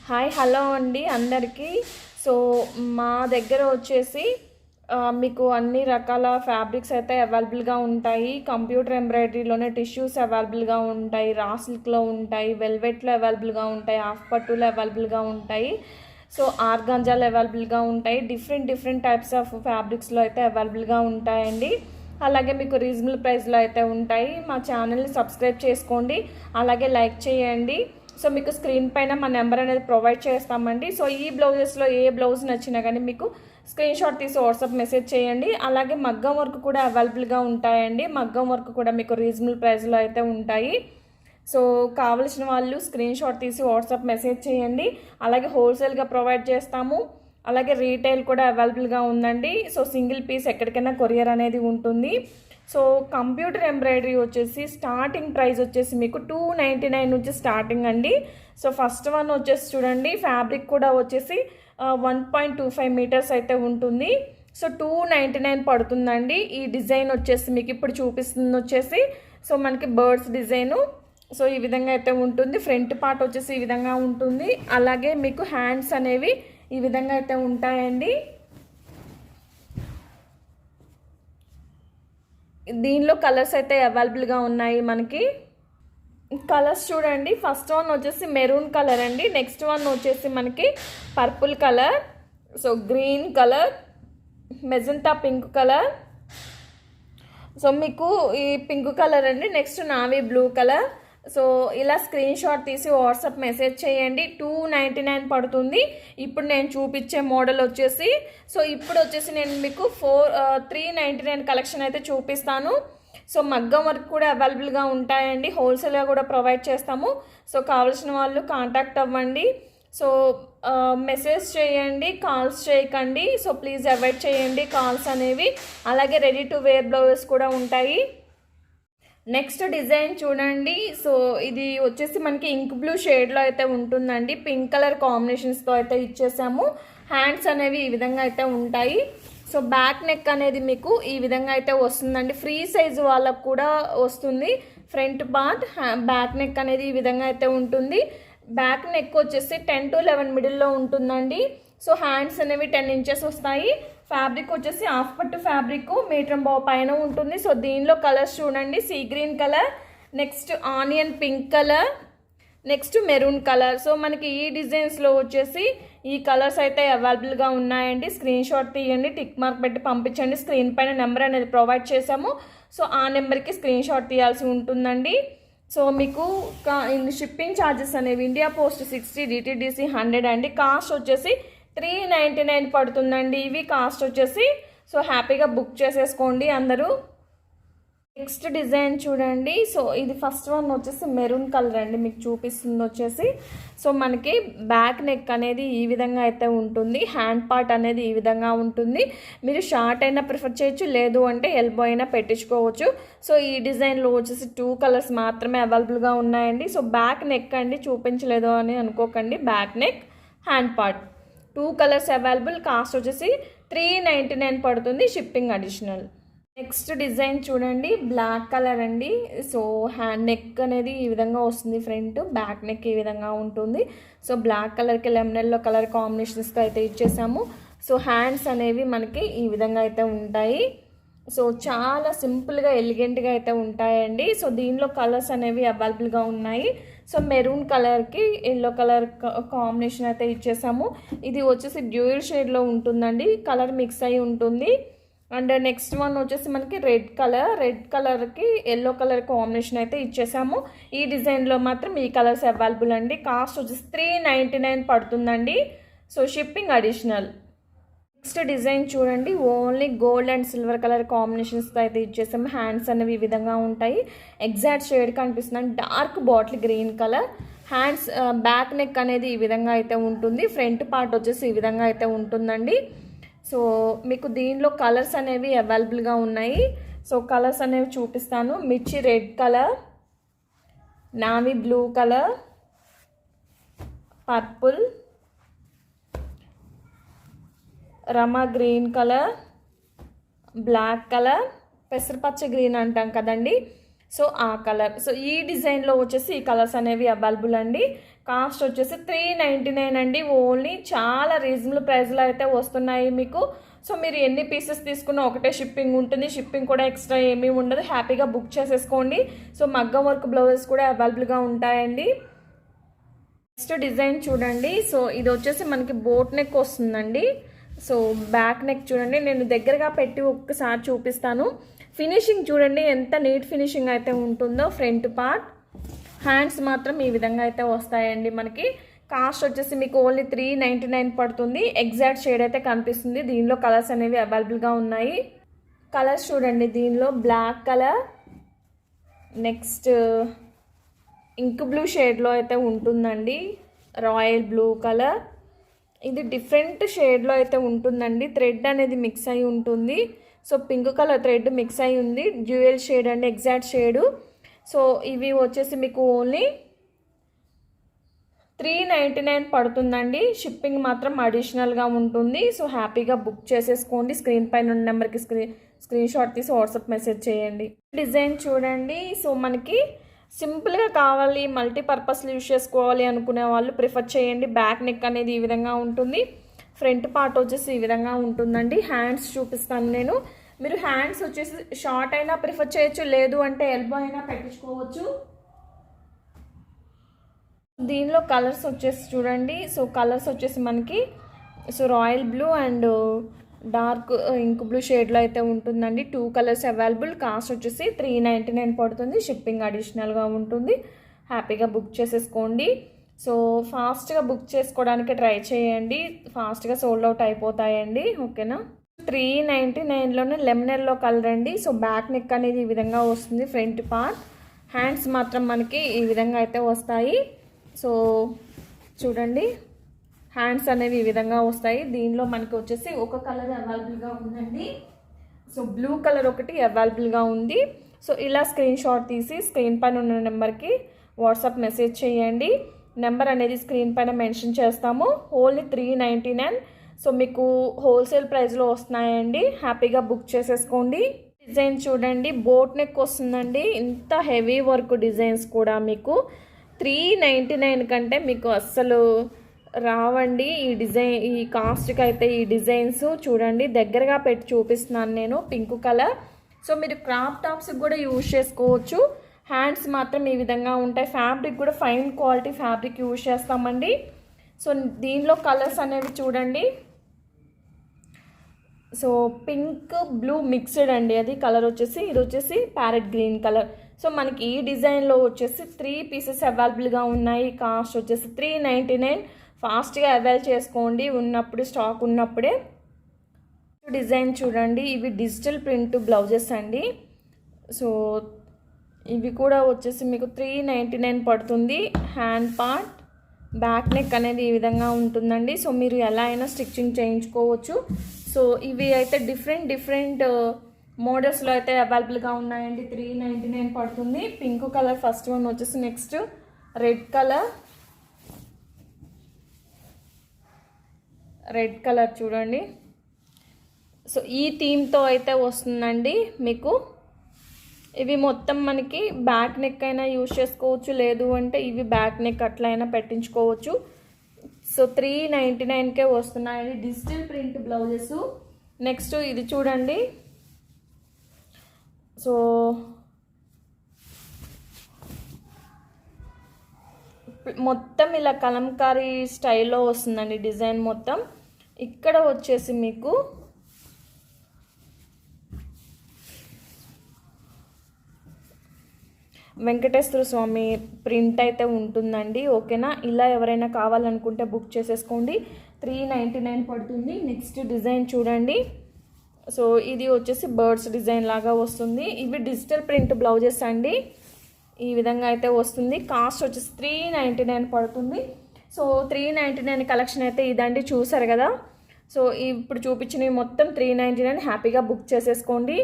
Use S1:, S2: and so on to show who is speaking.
S1: Hi hello అండి అందరికీ. So మా దగ్గర వచ్చేసి మీకు అన్ని రకాల ఫ్యాబ్రిక్స్ అయితే అవైలబుల్గా ఉంటాయి. కంప్యూటర్ ఎంబ్రాయిడరీలోనే టిష్యూస్ అవైలబుల్గా ఉంటాయి, రా సిల్క్లో ఉంటాయి, వెల్వెట్లో అవైలబుల్గా ఉంటాయి, హాఫ్ పట్టులో అవైలబుల్గా ఉంటాయి, సో ఆర్గాంజాలు అవైలబుల్గా ఉంటాయి. డిఫరెంట్ టైప్స్ ఆఫ్ ఫ్యాబ్రిక్స్లో అయితే అవైలబుల్గా ఉంటాయండి. అలాగే మీకు రీజనబుల్ ప్రైస్లో అయితే ఉంటాయి. మా ఛానల్ని సబ్స్క్రైబ్ చేసుకోండి, అలాగే లైక్ చేయండి. సో మీకు స్క్రీన్ పైన మా నెంబర్ అనేది ప్రొవైడ్ చేస్తామండి. సో ఈ బ్లౌజెస్లో ఏ బ్లౌజ్ నచ్చినా కానీ మీకు స్క్రీన్ షాట్ తీసి వాట్సాప్ మెసేజ్ చేయండి. అలాగే మగ్గం వర్క్ కూడా అవైలబుల్గా ఉంటాయండి. మగ్గం వర్క్ కూడా మీకు రీజనబుల్ ప్రైస్లో అయితే ఉంటాయి. సో కావలసిన వాళ్ళు స్క్రీన్ షాట్ తీసి వాట్సాప్ మెసేజ్ చేయండి. అలాగే హోల్సేల్గా ప్రొవైడ్ చేస్తాము, అలాగే రీటైల్ కూడా అవైలబుల్గా ఉందండి. సో సింగిల్ పీస్ ఎక్కడికైనా కొరియర్ అనేది ఉంటుంది. సో కంప్యూటర్ ఎంబ్రాయిడరీ వచ్చేసి స్టార్టింగ్ ప్రైస్ వచ్చేసి మీకు 299 నుంచి స్టార్టింగ్ అండి. సో ఫస్ట్ వన్ వచ్చేసి చూడండి, ఫ్యాబ్రిక్ కూడా వచ్చేసి 1.25 మీటర్స్ అయితే ఉంటుంది. సో 299 పడుతుందండి. ఈ డిజైన్ వచ్చేసి మీకు ఇప్పుడు చూపిస్తుంది వచ్చేసి సో మనకి బర్డ్స్ డిజైను. సో ఈ విధంగా అయితే ఉంటుంది. ఫ్రంట్ పార్ట్ వచ్చేసి ఈ విధంగా ఉంటుంది. అలాగే మీకు హ్యాండ్స్ అనేవి ఈ విధంగా అయితే ఉంటాయండి. దీనిలో కలర్స్ అయితే అవైలబుల్గా ఉన్నాయి మనకి. కలర్స్ చూడండి, ఫస్ట్ వన్ వచ్చేసి మెరూన్ కలర్ అండి, నెక్స్ట్ వన్ వచ్చేసి మనకి purple colour, so green colour, magenta pink colour, so మీకు ఈ పింక్ కలర్ అండి, next navy blue colour. So ఇలా స్క్రీన్ షాట్ తీసి వాట్సాప్ మెసేజ్ చేయండి. 299 పడుతుంది. ఇప్పుడు నేను చూపించే మోడల్ వచ్చేసి సో ఇప్పుడు వచ్చేసి నేను మీకు 399 కలెక్షన్ అయితే చూపిస్తాను. సో మగ్గం వర్క్ కూడా అవైలబుల్గా ఉంటాయండి, హోల్సేల్గా కూడా ప్రొవైడ్ చేస్తాము. సో కావాల్సిన వాళ్ళు కాంటాక్ట్ అవ్వండి. సో మెసేజ్ చేయండి, కాల్స్ చేయకండి. సో ప్లీజ్ అవాయిడ్ చేయండి కాల్స్ అనేవి. అలాగే రెడీ టు వేర్ బ్లౌజెస్ కూడా ఉంటాయి. నెక్స్ట్ డిజైన్ చూడండి, సో ఇది వచ్చేసి మనకి ఇంక్ బ్లూ షేడ్లో అయితే ఉంటుందండి. పింక్ కలర్ కాంబినేషన్స్తో అయితే ఇచ్చేసాము. హ్యాండ్స్ అనేవి ఈ విధంగా అయితే ఉంటాయి. సో బ్యాక్ నెక్ అనేది మీకు ఈ విధంగా అయితే వస్తుందండి. ఫ్రీ సైజు వాళ్ళకు కూడా వస్తుంది. ఫ్రంట్ పార్ట్ బ్యాక్ నెక్ అనేది ఈ విధంగా అయితే ఉంటుంది. బ్యాక్ నెక్ వచ్చేసి 10 to 11 మిడిల్లో ఉంటుందండి. సో హ్యాండ్స్ అనేవి 10 ఇంచెస్ వస్తాయి. ఫ్యాబ్రిక్ వచ్చేసి హాఫ్ పట్టు ఫ్యాబ్రిక్, మీటర్ బావు పైన ఉంటుంది. సో దీనిలో కలర్స్ చూడండి, sea green colour, next onion pink colour, next maroon colour. So మనకి ఈ డిజైన్స్లో వచ్చేసి ఈ కలర్స్ అయితే అవైలబుల్గా ఉన్నాయండి. స్క్రీన్ షాట్ తీయండి, టిక్ మార్క్ పెట్టి పంపించండి. స్క్రీన్ పైన నెంబర్ అనేది ప్రొవైడ్ చేసాము. సో ఆ నెంబర్కి స్క్రీన్ షాట్ తీయాల్సి ఉంటుందండి. సో మీకు షిప్పింగ్ ఛార్జెస్ అనేవి ఇండియా పోస్ట్ 60, DTDC 100 అండి. కాస్ట్ వచ్చేసి 399 పడుతుందండి. ఇవి కాస్ట్ వచ్చేసి సో హ్యాపీగా బుక్ చేసేసుకోండి అందరూ. నెక్స్ట్ డిజైన్ చూడండి, సో ఇది ఫస్ట్ వన్ వచ్చేసి మెరూన్ కలర్ అండి, మీకు చూపిస్తుంది వచ్చేసి సో మనకి బ్యాక్ నెక్ అనేది ఈ విధంగా అయితే ఉంటుంది. హ్యాండ్ పార్ట్ అనేది ఈ విధంగా ఉంటుంది. మీరు షార్ట్ అయినా ప్రిఫర్ చేయొచ్చు, లేదు అంటే ఎల్బో అయినా పెట్టించుకోవచ్చు. సో ఈ డిజైన్లో వచ్చేసి 2 కలర్స్ మాత్రమే అవైలబుల్గా ఉన్నాయండి. సో బ్యాక్ నెక్ అండి, చూపించలేదు అని అనుకోకండి. Back neck, hand part 2 colours available. Cost వచ్చేసి 399 పడుతుంది, షిప్పింగ్ అడిషనల్. నెక్స్ట్ డిజైన్ చూడండి, బ్లాక్ కలర్ అండి. సో హ్యాండ్ నెక్ అనేది ఈ విధంగా వస్తుంది, ఫ్రంట్ బ్యాక్ నెక్ ఈ విధంగా ఉంటుంది. సో బ్లాక్ కలర్కి లెమన్ ఎల్లో కలర్ కాంబినేషన్స్తో అయితే ఇచ్చేసాము. సో హ్యాండ్స్ అనేవి మనకి ఈ విధంగా అయితే ఉంటాయి. సో చాలా సింపుల్గా ఎలిగెంట్గా అయితే ఉంటాయండి. సో దీనిలో కలర్స్ అనేవి అవైలబుల్గా ఉన్నాయి. సో మెరూన్ కలర్కి ఎల్లో కలర్ కాంబినేషన్ అయితే ఇచ్చేసాము. ఇది వచ్చేసి డ్యూయల్ షేడ్లో ఉంటుందండి, కలర్ మిక్స్ అయి ఉంటుంది. అండ్ నెక్స్ట్ వన్ వచ్చేసి మనకి రెడ్ కలర్కి ఎల్లో కలర్ కాంబినేషన్ అయితే ఇచ్చేసాము. ఈ డిజైన్లో మాత్రం ఈ కలర్స్ అవైలబుల్ అండి. కాస్ట్ వచ్చేసి 399 పడుతుందండి, so shipping additional. Next design చూడండి, only gold and silver colour కాంబినేషన్స్తో అయితే ఇచ్చేసాము. హ్యాండ్స్ అనేవి ఈ విధంగా ఉంటాయి. ఎగ్జాక్ట్ షేడ్ కనిపిస్తుంది, dark bottle green colour. Hands back neck అనేది ఈ విధంగా అయితే ఉంటుంది. ఫ్రంట్ పార్ట్ వచ్చేసి ఈ విధంగా అయితే ఉంటుందండి. సో మీకు దీనిలో కలర్స్ అనేవి అవైలబుల్గా ఉన్నాయి. సో కలర్స్ అనేవి చూపిస్తాను. మిర్చి red colour, navy blue colour, purple, రమా గ్రీన్ కలర్, బ్లాక్ కలర్, పెసరపచ్చ గ్రీన్ అంటాం కదండి, సో ఆ కలర్. సో ఈ డిజైన్లో వచ్చేసి ఈ కలర్స్ అనేవి అవైలబుల్ అండి. కాస్ట్ వచ్చేసి 399 అండి. ఓన్లీ చాలా రీజనబుల్ ప్రైస్లో అయితే వస్తున్నాయి మీకు. సో మీరు ఎన్ని పీసెస్ తీసుకున్నా ఒకటే షిప్పింగ్ ఉంటుంది. షిప్పింగ్ కూడా ఎక్స్ట్రా ఏమీ ఉండదు. హ్యాపీగా బుక్ చేసేసుకోండి. సో మగ్గం వర్క్ బ్లౌజెస్ కూడా అవైలబుల్గా ఉంటాయండి. నెక్స్ట్ డిజైన్ చూడండి. సో ఇది వచ్చేసి మనకి బోట్ నెక్ వస్తుందండి. సో బ్యాక్ నెక్ చూడండి, నేను దగ్గరగా పెట్టి ఒక్కసారి చూపిస్తాను. ఫినిషింగ్ చూడండి ఎంత నీట్ ఫినిషింగ్ అయితే ఉంటుందో. ఫ్రంట్ పార్ట్, హ్యాండ్స్ మాత్రం ఈ విధంగా అయితే వస్తాయండి మనకి. కాస్ట్ వచ్చేసి మీకు ఓన్లీ 399 పడుతుంది. ఎగ్జాక్ట్ షేడ్ అయితే కనిపిస్తుంది. దీనిలో కలర్స్ అనేవి అవైలబుల్గా ఉన్నాయి. కలర్స్ చూడండి, దీనిలో black colour, next ink blue షేడ్లో అయితే ఉంటుందండి. రాయల్ బ్లూ కలర్, ఇది డిఫరెంట్ షేడ్లో అయితే ఉంటుందండి. థ్రెడ్ అనేది మిక్స్ అయి ఉంటుంది. So pink colour thread mix అయి ఉంది. డ్యూయల్ షేడ్ అండి, ఎగ్జాక్ట్ షేడు. సో ఇవి వచ్చేసి మీకు ఓన్లీ 399 పడుతుందండి. షిప్పింగ్ మాత్రం అడిషనల్గా ఉంటుంది. సో హ్యాపీగా బుక్ చేసేసుకోండి. స్క్రీన్ పైన ఉన్న నెంబర్కి స్క్రీన్ షాట్ తీసి వాట్సాప్ మెసేజ్ చేయండి. డిజైన్ చూడండి. సో మనకి సింపుల్గా కావాలి, మల్టీపర్పస్లు యూజ్ చేసుకోవాలి అనుకునే వాళ్ళు ప్రిఫర్ చేయండి. బ్యాక్ నెక్ అనేది ఈ విధంగా ఉంటుంది. ఫ్రంట్ పార్ట్ వచ్చేసి ఈ విధంగా ఉంటుందండి. హ్యాండ్స్ చూపిస్తాను నేను. మీరు హ్యాండ్స్ వచ్చేసి షార్ట్ అయినా ప్రిఫర్ చేయొచ్చు, లేదు అంటే ఎల్బో అయినా పెట్టించుకోవచ్చు. దీనిలో కలర్స్ వచ్చేసి చూడండి. సో కలర్స్ వచ్చేసి మనకి royal blue and dark ink blue షేడ్లో అయితే ఉంటుందండి. 2 కలర్స్ అవైలబుల్. కాస్ట్ వచ్చేసి 399 పడుతుంది. షిప్పింగ్ అడిషనల్గా ఉంటుంది. హ్యాపీగా బుక్ చేసేసుకోండి. సో ఫాస్ట్గా బుక్ చేసుకోవడానికి ట్రై చేయండి. ఫాస్ట్గా సోల్డ్ అవుట్ అయిపోతాయండి. ఓకేనా. 399లోనే లెమన్ ఎల్లో కలర్ అండి. సో బ్యాక్ నెక్ అనేది ఈ విధంగా వస్తుంది. ఫ్రంట్ పార్ట్, హ్యాండ్స్ మాత్రం మనకి ఈ విధంగా అయితే వస్తాయి. సో చూడండి, హ్యాండ్స్ అనేవి ఈ విధంగా వస్తాయి. దీనిలో మనకి వచ్చేసి ఒక కలర్ అవైలబుల్గా ఉందండి. సో బ్లూ కలర్ ఒకటి అవైలబుల్గా ఉంది. సో ఇలా స్క్రీన్ షాట్ తీసి స్క్రీన్ పైన ఉన్న నెంబర్కి వాట్సాప్ మెసేజ్ చేయండి. నెంబర్ అనేది స్క్రీన్ పైన మెన్షన్ చేస్తాము. ఓన్లీ 399. సో మీకు హోల్సేల్ ప్రైస్లో వస్తున్నాయండి. హ్యాపీగా బుక్ చేసేసుకోండి. డిజైన్ చూడండి, బోట్ నెక్ వస్తుందండి. ఇంత హెవీ వర్క్ డిజైన్స్ కూడా మీకు 399 కంటే మీకు అస్సలు రావండి. ఈ డిజైన్, ఈ కాస్ట్కి అయితే ఈ డిజైన్స్ చూడండి, దగ్గరగా పెట్టి చూపిస్తున్నాను నేను. Pink colour. సో మీరు క్రాప్ టాప్స్కి కూడా యూజ్ చేసుకోవచ్చు. హ్యాండ్స్ మాత్రం ఈ విధంగా ఉంటాయి. ఫ్యాబ్రిక్ కూడా ఫైన్ క్వాలిటీ ఫ్యాబ్రిక్ యూజ్ చేస్తామండి. సో దీనిలో కలర్స్ అనేవి చూడండి. సో పింక్ బ్లూ మిక్స్డ్ అండి అది కలర్ వచ్చేసి. ఇది వచ్చేసి ప్యారెట్ గ్రీన్ కలర్. సో మనకి ఈ డిజైన్లో వచ్చేసి 3 పీసెస్ అవైలబుల్గా ఉన్నాయి. కాస్ట్ వచ్చేసి 399. ఫాస్ట్గా అవైల్ చేసుకోండి, ఉన్నప్పుడు స్టాక్ ఉన్నప్పుడే. డిజైన్ చూడండి, ఇవి డిజిటల్ ప్రింట్ బ్లౌజెస్ అండి. సో ఇవి కూడా వచ్చేసి మీకు 399 పడుతుంది. హ్యాండ్ పార్ట్, బ్యాక్ నెక్ అనేది ఈ విధంగా ఉంటుందండి. సో మీరు ఎలా అయినా స్టిచ్చింగ్ చేయించుకోవచ్చు. సో ఇవి అయితే డిఫరెంట్ మోడల్స్లో అయితే అవైలబుల్గా ఉన్నాయండి. 399 పడుతుంది. పింక్ కలర్ ఫస్ట్ వన్ వచ్చేసి. నెక్స్ట్ రెడ్ కలర్ చూడండి. సో ఈ థీమ్తో అయితే వస్తుందండి మీకు. ఇవి మొత్తం మనకి బ్యాక్ నెక్ అయినా యూజ్ చేసుకోవచ్చు, లేదు అంటే ఇవి బ్యాక్ నెక్ అట్లా అయినా పెట్టించుకోవచ్చు. సో 399కే వస్తున్నాయండి డిజిటల్ ప్రింట్ బ్లౌజెస్. నెక్స్ట్ ఇది చూడండి. సో మొత్తం ఇలా కలంకారీ స్టైల్లో వస్తుందండి డిజైన్ మొత్తం. ఇక్కడ వచ్చేసి మీకు వెంకటేశ్వర స్వామి ప్రింట్ అయితే ఉంటుందండి. ఓకేనా. ఇలా ఎవరైనా కావాలనుకుంటే బుక్ చేసేసుకోండి. 399 పడుతుంది. నెక్స్ట్ డిజైన్ చూడండి. సో ఇది వచ్చేసి బర్డ్స్ డిజైన్ లాగా వస్తుంది. ఇవి డిజిటల్ ప్రింట్ బ్లౌజెస్ అండి. ఈ విధంగా అయితే వస్తుంది. కాస్ట్ వచ్చేసి 399 పడుతుంది. సో 399 కలెక్షన్ అయితే ఇదండి, చూసారు కదా. సో ఇప్పుడు చూపించినవి మొత్తం 399. హ్యాపీగా బుక్ చేసేసుకోండి.